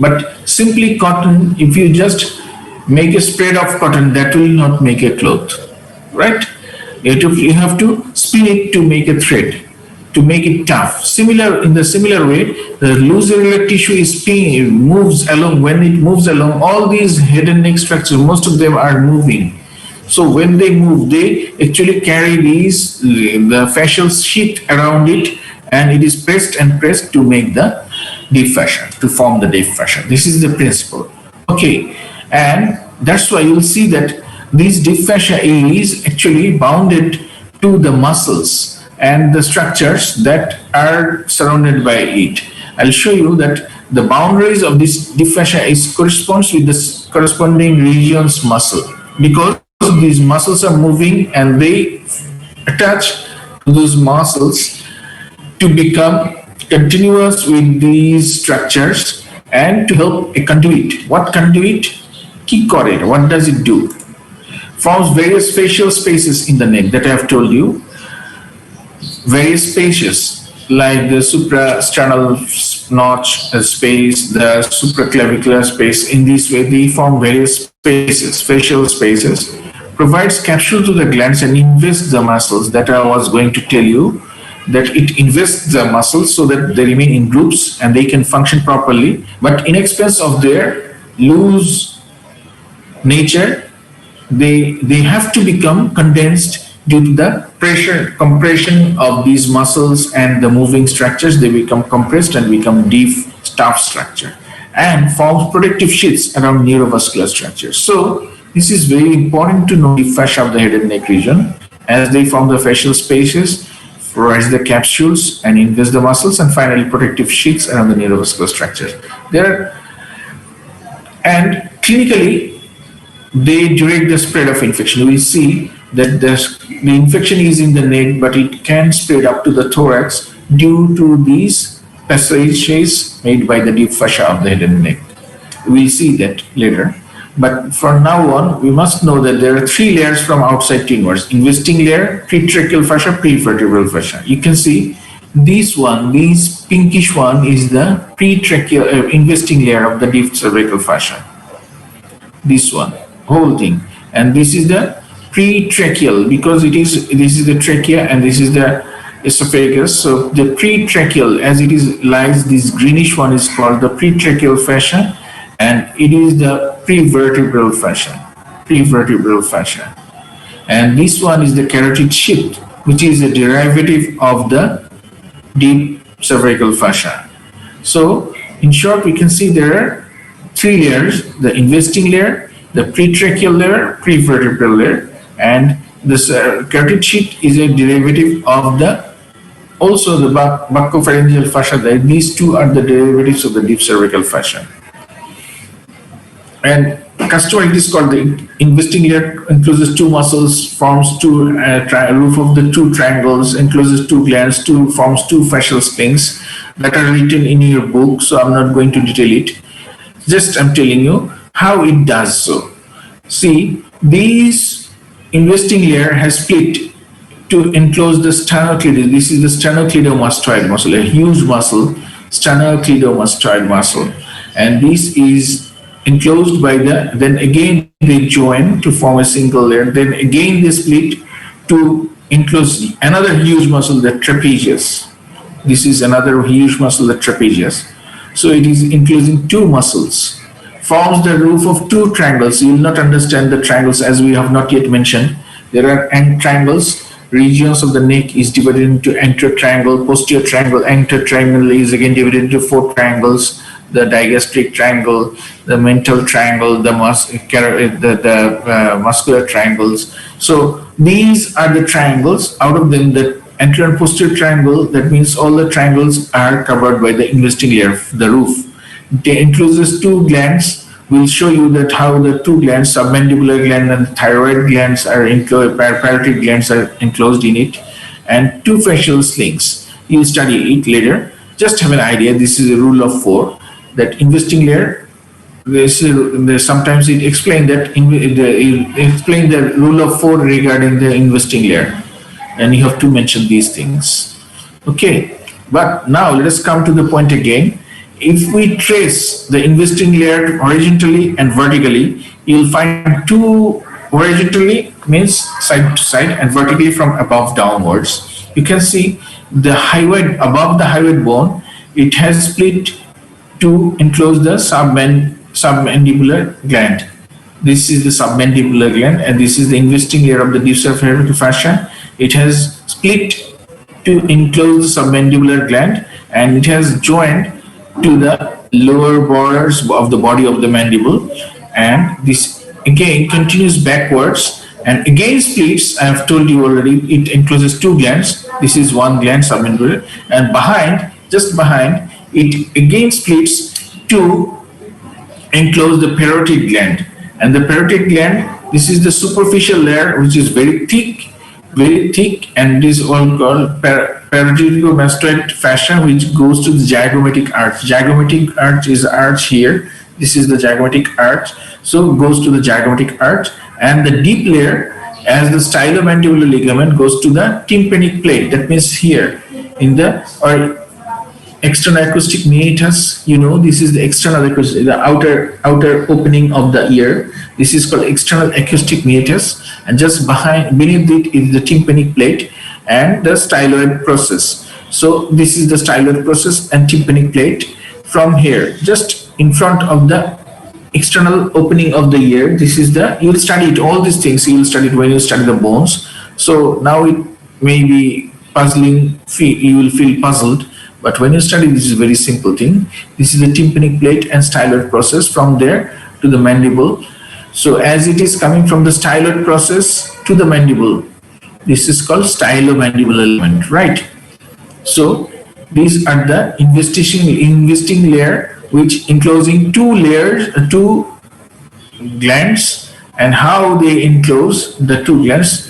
But simply cotton, if you just make a spread of cotton, that will not make a cloth, right? You have to spin it to make a thread, to make it tough. In the similar way, the loose irregular tissue moves along. When it moves along, all these head and neck structures, most of them are moving. So when they move, they actually carry the fascial sheath around it, and it is pressed to make the deep fascia, to form the deep fascia. This is the principle. Okay, and that's why you'll see that this deep fascia is actually bounded to the muscles and the structures that are surrounded by it. I'll show you that the boundaries of this deep fascia corresponds with the corresponding region's muscle, because these muscles are moving and they attach to those muscles to become continuous with these structures and to help a conduit. What conduit? What does it do? Forms various facial spaces in the neck that I have told you. Various spaces like the suprasternal notch space, the supraclavicular space. In this way, they form various spaces, facial spaces, provides capsule to the glands and invests the muscles that I was going to tell you, that it invests the muscles so that they remain in groups and they can function properly, but in expense of their loose nature, they have to become condensed due to the pressure compression of these muscles and the moving structures. They become compressed and become deep tough structure and forms protective sheaths around neurovascular structures. So this is very important to know the fascia of the head and neck region, as they form the facial spaces, rise the capsules and invest the muscles, and finally protective sheaths around the neurovascular structures. And clinically, they direct the spread of infection. We see that the infection is in the neck, but it can spread up to the thorax due to these passages made by the deep fascia of the head and neck. We'll see that later. But from now on, we must know that there are three layers from outside to inwards: investing layer, pretracheal fascia, prevertebral fascia. You can see this pinkish one is the pretracheal investing layer of the deep cervical fascia. This one, whole thing. And this is the pretracheal, because this is the trachea and this is the esophagus. So the pretracheal, as it is lies, this greenish one is called the pretracheal fascia, and it is the prevertebral fascia. And this one is the carotid sheath, which is a derivative of the deep cervical fascia. So in short, we can see there are three layers: the investing layer, the pretracheal layer, prevertebral layer, and this carotid sheath is a derivative of the also the buccopharyngeal fascia. These two are the derivatives of the deep cervical fascia. And customary, it is called the investing layer, encloses two muscles, forms two roof of the two triangles, encloses two glands, forms two fascial slings that are written in your book. So I'm not going to detail it. Just I'm telling you how it does so. See, these investing layer has split to enclose the sternocleidomastoid. This is the sternocleidomastoid muscle, a huge muscle, sternocleidomastoid muscle, and this is enclosed by then again they join to form a single layer. Then again they split to enclose another huge muscle, the trapezius. This is another huge muscle, the trapezius. So it is enclosing two muscles, forms the roof of two triangles. You will not understand the triangles as we have not yet mentioned. There are triangles. Regions of the neck is divided into anterior triangle, posterior triangle. Anterior triangle is again divided into four triangles: the digastric triangle, the mental triangle, the muscular triangles. So these are the triangles. Out of them, the anterior and posterior triangle, that means all the triangles are covered by the investing layer, the roof. It encloses two glands. We'll show you that how the two glands, submandibular gland and thyroid glands are enclosed, parotid glands are enclosed in it, and two facial slings. You'll study it later. Just have an idea. This is a rule of 4. That investing layer, sometimes it explains that explain the rule of 4 regarding the investing layer, and you have to mention these things. Okay, but now let us come to the point again. If we trace the investing layer horizontally and vertically, you'll find two. Horizontally means side to side, and vertically from above downwards. You can see the hyoid, above the hyoid bone, it has split to enclose the submandibular gland. This is the submandibular gland, and this is the investing layer of the deep cervical fascia. It has split to enclose the submandibular gland, and it has joined to the lower borders of the body of the mandible, and this again continues backwards and again splits. I have told you already, it encloses two glands. This is one gland, submandibular, and behind, just behind, it again splits to enclose the parotid gland. And the parotid gland, this is the superficial layer, which is very thick, and it is all called parotidomastoid fascia, which goes to the zygomatic arch. Zygomatic arch is arch here. This is the zygomatic arch. So it goes to the zygomatic arch, and the deep layer, as the stylomandibular ligament, goes to the tympanic plate. That means here in the, or external acoustic meatus. This is the external acoustic, the outer opening of the ear. This is called external acoustic meatus, and just beneath it is the tympanic plate and the styloid process. So this is the styloid process and tympanic plate. From here, just in front of the external opening of the ear, this is the, you will study it, all these things you will study it when you study the bones. So now it may be puzzling, you will feel puzzled, but when you study, this is a very simple thing. This is the tympanic plate and styloid process, from there to the mandible. So as it is coming from the styloid process to the mandible, this is called stylomandibular ligament, right? So these are the investing layer, which enclosing two glands, and how they enclose the two glands,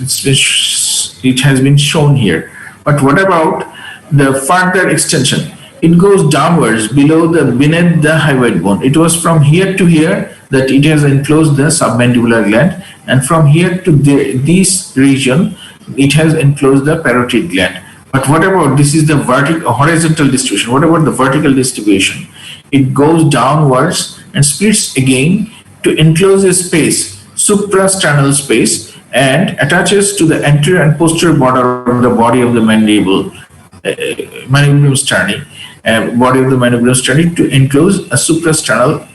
it has been shown here. But what about the further extension? It goes downwards beneath the hyoid bone. It was from here to here that it has enclosed the submandibular gland, and from here to this region, it has enclosed the parotid gland. But what about, this is the horizontal distribution. What about the vertical distribution? It goes downwards and splits again to enclose a space, suprasternal space, and attaches to the anterior and posterior border of the body of the mandible, mandibular sterni, body of the mandibular sterni, to enclose a suprasternal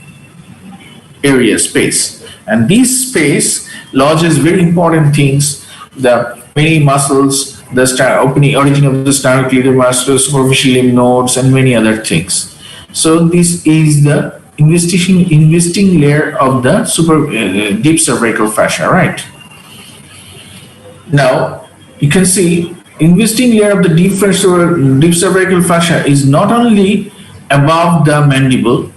area, space. And this space lodges very important things, the many muscles, the origin of the sternocleidomastoid muscle, superficial lymph nodes, and many other things. So this is the investing layer of the deep cervical fascia, right? Now you can see investing layer of the deep cervical fascia is not only above the mandibular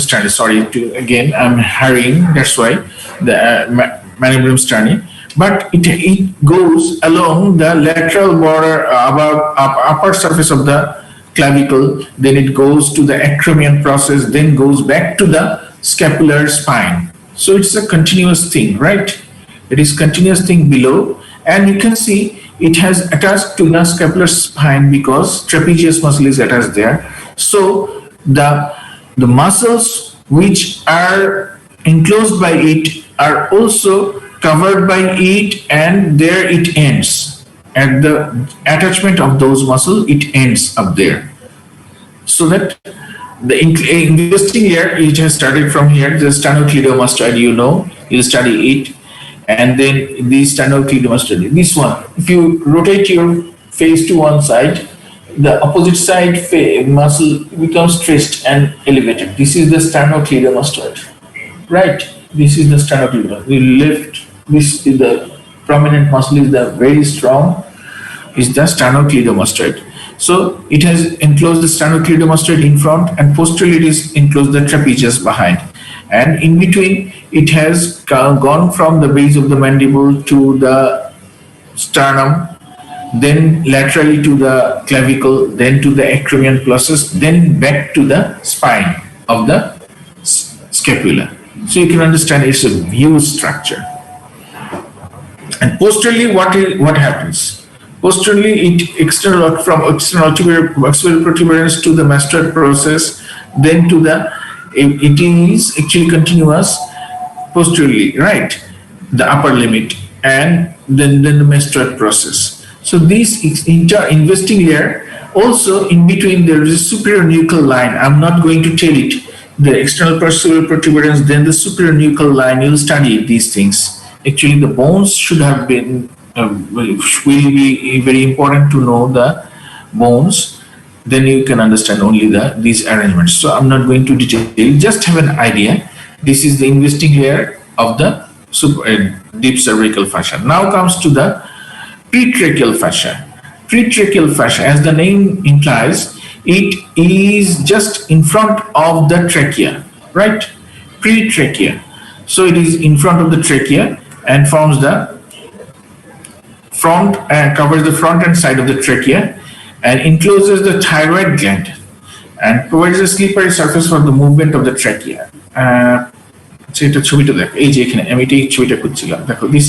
sterni. Sorry, again I'm hurrying. That's why the mandibular sterni. But it goes along the lateral border, above upper surface of the clavicle, then it goes to the acromion process, then goes back to the scapular spine. So it's a continuous thing, right? It is continuous thing below, and you can see it has attached to the scapular spine because trapezius muscle is attached there. So the muscles which are enclosed by it are also covered by it, and there it ends. At the attachment of those muscles, it ends up there. So that the investing layer, it has started from here, the sternocleidomastoid, you'll study it, and then the sternocleidomastoid, this one. If you rotate your face to one side, the opposite side muscle becomes stretched and elevated. This is the sternocleidomastoid, right? This is the sternocleidomastoid. We lift. This is the prominent muscle, is the very strong, is the sternocleidomastoid. So it has enclosed the sternocleidomastoid in front, and posteriorly it is enclosed the trapezius behind. And in between, it has gone from the base of the mandible to the sternum, then laterally to the clavicle, then to the acromion process, then back to the spine of the scapula. So you can understand it's a huge structure. And posteriorly, what happens? Posteriorly, it from external maxillary protuberance to the mastoid process, then to it is actually continuous posteriorly, right? The upper limit, and then the mastoid process. So this investing layer, also in between there is a superior nuchal line. I'm not going to tell it. The external protuberance, then the superior nuchal line. You'll study these things. Actually, the bones should have been, will be very important to know the bones. Then you can understand only these arrangements. So I'm not going to detail, just have an idea. This is the investing layer of the deep cervical fascia. Now comes to the pretracheal fascia. Pretracheal fascia, as the name implies, it is just in front of the trachea, right? Pretrachea. So it is in front of the trachea and forms the front, covers the front and side of the trachea, and encloses the thyroid gland and provides a slippery surface for the movement of the trachea. This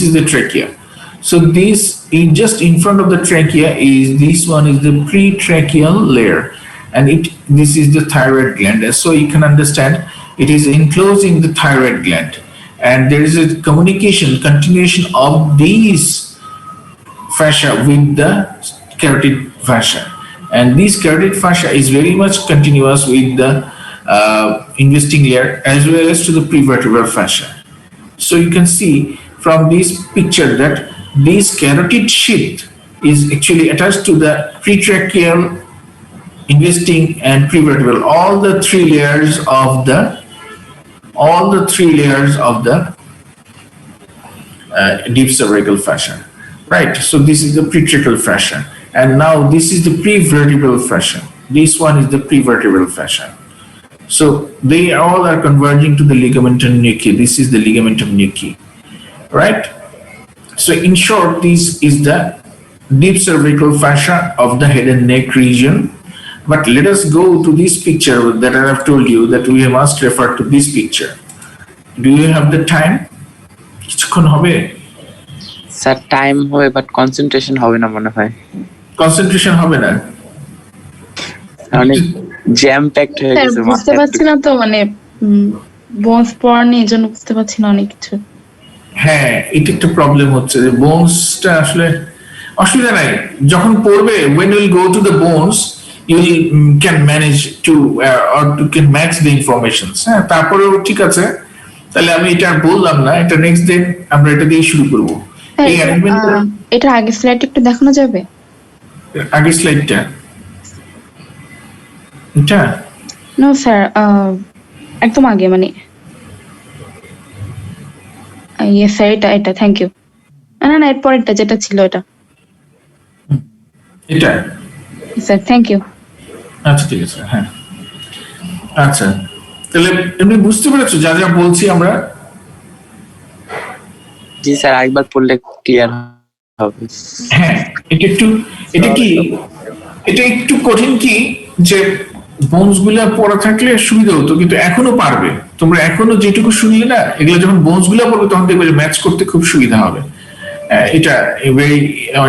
is the trachea. So this, just in front of the trachea, is this one is the pretracheal layer. and this is the thyroid gland. So you can understand it is enclosing the thyroid gland, and there is a continuation of these fascia with the carotid fascia, and this carotid fascia is very much continuous with the investing layer as well as to the prevertebral fascia. So you can see from this picture that this carotid sheath is actually attached to the pretracheal, investing, and prevertebral, all the three layers of the deep cervical fascia, right? So this is the pretracheal fascia, and now this is the prevertebral fascia. This one is the prevertebral fascia. So they all are converging to the ligamentum nuchae. This is the ligamentum nuchae, right? So in short, this is the deep cervical fascia of the head and neck region. But let us go to this picture that I have told you that we must refer to this picture. Do you have the time? কিছুক্ষণ হবে? Sir time হবে but concentration হবে না মনে হয়। Concentration হবে না, অনেক জ্যাম প্যাকড হয়ে স্যার গেছে। বুঝতে পারছি না তো, মানে বোনস পড়া নিয়ে এই জন্য বুঝতে পারছি না অনেক কিছু। হ্যাঁ, এটা একটা প্রবলেম হচ্ছে যে বোনসটা আসলে অসুবিধা নাই যখন পড়বে, when you will go to the bones you can manage to or you can match the informations. হ্যাঁ, তারপরেও ঠিক আছে, তাহলে আমি এটা আর বললাম না, এটা নেক্সট দিন আমরা এটা দিয়ে শুরু করব। এই এটা আগে স্লাইড একটু দেখানো যাবে? আগের স্লাইডটা এটা নো স্যার, একদম আগে, মানে ইয়ে স্যার, এটা থ্যাংক ইউ। না না, এর পরেরটা যেটা ছিল এটা স্যার, থ্যাংক ইউ। আচ্ছা ঠিক আছে, হ্যাঁ আচ্ছা, তাহলে এমনি বুঝতে পেরেছো যা যা বলছি আমরা? জি স্যার, একবার পড়লে ক্লিয়ার হবে। হ্যাঁ, এটা একটু কঠিন কি যে বোনস গুলা পড়া থাকলে সুবিধা হতো, কিন্তু এখনো পারবে তোমরা, এখনো যেটুকু শুনলে না, এগুলো যখন বোনস গুলা পড়বে তখন দেখবে ম্যাচ করতে খুব সুবিধা হবে। এটা ভেরি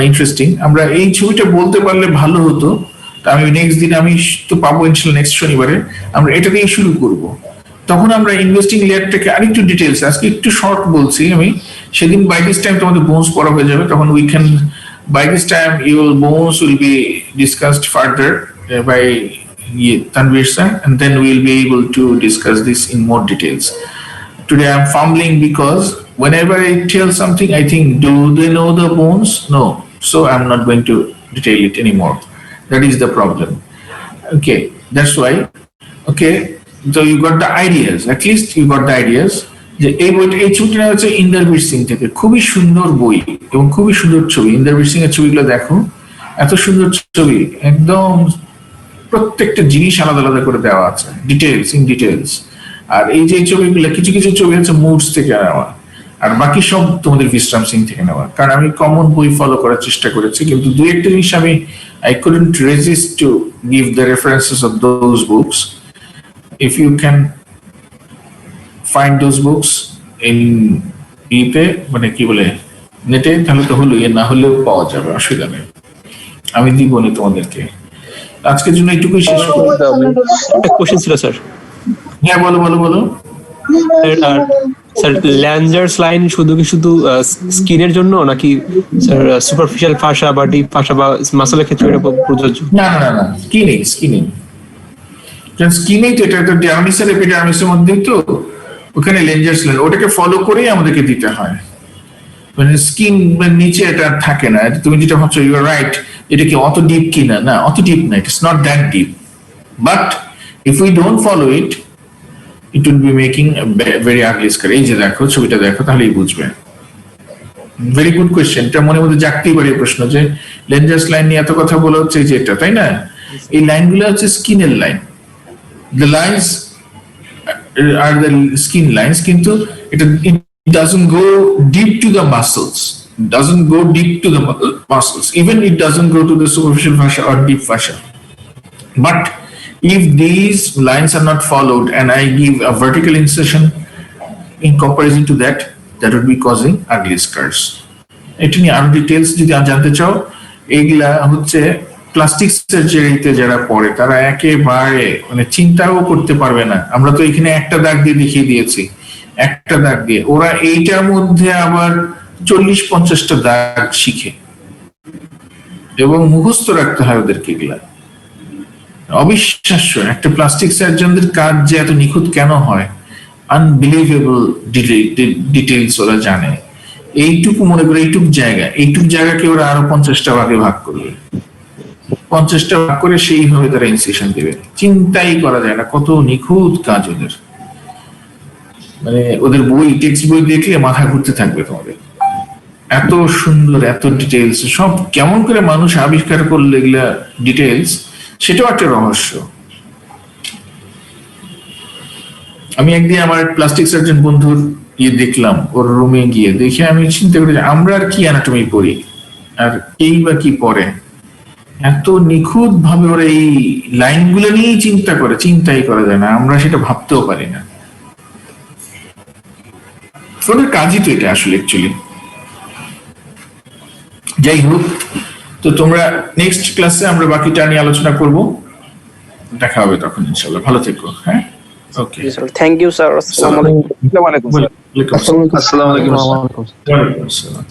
ইন্টারেস্টিং। আমরা এই ছবিটা বলতে পারলে ভালো হতো। আমি নেক্সট দিন আমি তো পাবো ইনশাআল্লাহ, নেক্সট শনিবারে আমরা এটা দিয়ে শুরু করব। তখন আমরা ইনভেস্টিং লেয়ারটাকে আরেকটু ডিটেলস, আজকে একটু শর্ট বলছি আমি, সেদিন বাই দিস টাইম তোমাদের বোনস পড়া হয়ে যাবে, তখন we can by this time your bones will be discussed further by Tanvir sir, and then we'll be able to discuss this in more details. Today I'm fumbling because whenever I tell something I think, do they know the bones? No, so I'm not going to detail it anymore. That is the problem. Okay, that's why. Okay, so you got the ideas, at least you got the ideas. যে এই বইটা, এই ছবিটা হচ্ছে ইন্দ্রবীর সিং থেকে, খুবই সুন্দর বই এবং খুবই সুন্দর ছবি। ইন্দ্রবীর সিং এর ছবিগুলো দেখো, এত সুন্দর ছবি, একদম প্রত্যেকটা জিনিস আলাদা আলাদা করে দেওয়া আছে, ডিটেলস ইন ডিটেলস। আর এই যে ছবিগুলো, কিছু কিছু ছবি হচ্ছে মুডস থেকে নেওয়া, আর বাকি সব তোমাদের বিশ্রাম সিং থেকে নেওয়া। কারণ আমি কমন বই ফলো করার চেষ্টা করেছি, কিন্তু দুই একটা জিনিস আমি I couldn't resist to give the references of those books. If you can find those books in ইতে, মানে কি বলে, নেটে, তাহলে তো হলো, না হলেও পাওয়া যাবে, অসুবিধা নেই, আমি দিব না তোমাদেরকে। আজকের জন্য এইটুকুই শেষ করব। একটা কোশ্চেন ছিল স্যার। হ্যাঁ বলো বলো বলো। স্যার, ল্যাঞ্জার্স লাইন শুধু স্কিনের জন্য নাকি স্যার সুপারফিশিয়াল ফাশা বা ডিপ ফাশা বা মাসলের ক্ষেত্রে এটা প্রযোজ্য? না না না, স্কিনেই তো, এটা তো ডায়ামিস আর এপিডার্মিসের মধ্যেই তো, ওখানে ল্যাঞ্জার্স লাইন, ওটাকে ফলো করেই আমাদেরকে দিতে হয়। মানে স্কিন নিচে এটা থাকে না, তুমি যেটা ভাবছো, ইউ আর রাইট, এটা কি অত ডিপ কিনা? না, অত ডিপ না, it's not that deep, but if we don't follow it, it will be making a very ugly scar. এই যে দেখো ছবিটা দেখো, তাহলেই বুঝবে। Very good question. এটা মনে মধ্যে জাগতেই পারে প্রশ্ন যে লেঞ্জার্স লাইন নিয়ে এত কথা বলা হচ্ছে, যে এটা, তাই না? এই লাইনগুলো হচ্ছে স্কিনের line, the lines are the skin lines, কিন্তু এটা it doesn't go deep to the muscles, even it doesn't go to the superficial fascia or deep fascia. But if these lines are not followed and I give a vertical incision in comparison to that would be causing ugly scars. এটা নিয়ে আরো details যদি জানতে চাও, এইগুলা হচ্ছে plastic সার্জারিতে যারা পড়ে তারা একেবারে মানে চিন্তাও করতে পারবে না। আমরা তো এখানে একটা দাগ দিয়ে দেখিয়ে দিয়েছি, একটা দাগ দিয়ে, ওরা এইটার মধ্যে আবার 40-50টা দাগ শিখে এবং মুখস্থ রাখতে হয় ওদেরকে। এগুলা অবিশ্বাস্য। একটা প্লাস্টিক সার্জনদের কাজ যে এত নিখুঁত কেন হয়, আনবিলিভেবল ডিটেইলস ওরা জানে। এইটুকু মনে করে এইটুক জায়গাকে ওরা আরো 50টা ভাগে ভাগ করবে, 50টা ভাগ করে সেইভাবে তারা ইনসিশন দেবে। চিন্তাই করা যায় না কত নিখুঁত কাজ ওদের। মানে ওদের বই, টেক্সট বই দেখলে মাথা ঘুরতে থাকবে তোমাদের, এত সুন্দর, এত ডিটেইলস। সব কেমন করে মানুষ আবিষ্কার করলে এগুলা ডিটেইলস, সেটাও একটা রহস্য। আমি একদিন আমার প্লাস্টিক সার্জন বন্ধুর দেখলাম, ওর রুমে গিয়ে দেখে আমি চিন্তা করি আমরা আর কি অ্যানাটমি পড়ি, আর এই বা কি পড়ে। এত নিখুঁত ভাবে ওরা এই লাইনগুলো নিয়েই চিন্তা করে, চিন্তাই করা যায় না, আমরা সেটা ভাবতেও পারি না। ওদের কাজই তো এটা আসলে অ্যাকচুয়ালি। যাই হোক, তো তোমরা নেক্সট ক্লাসে আমরা বাকিটা নিয়ে আলোচনা করব, দেখা হবে তখন ইনশাআল্লাহ। ভালো থেকো। হ্যাঁ, ওকে, থ্যাংক ইউ স্যার। আসসালামু আলাইকুম। ওয়ালাইকুম আসসালাম। আসসালামু আলাইকুম। ওয়ালাইকুম আসসালাম।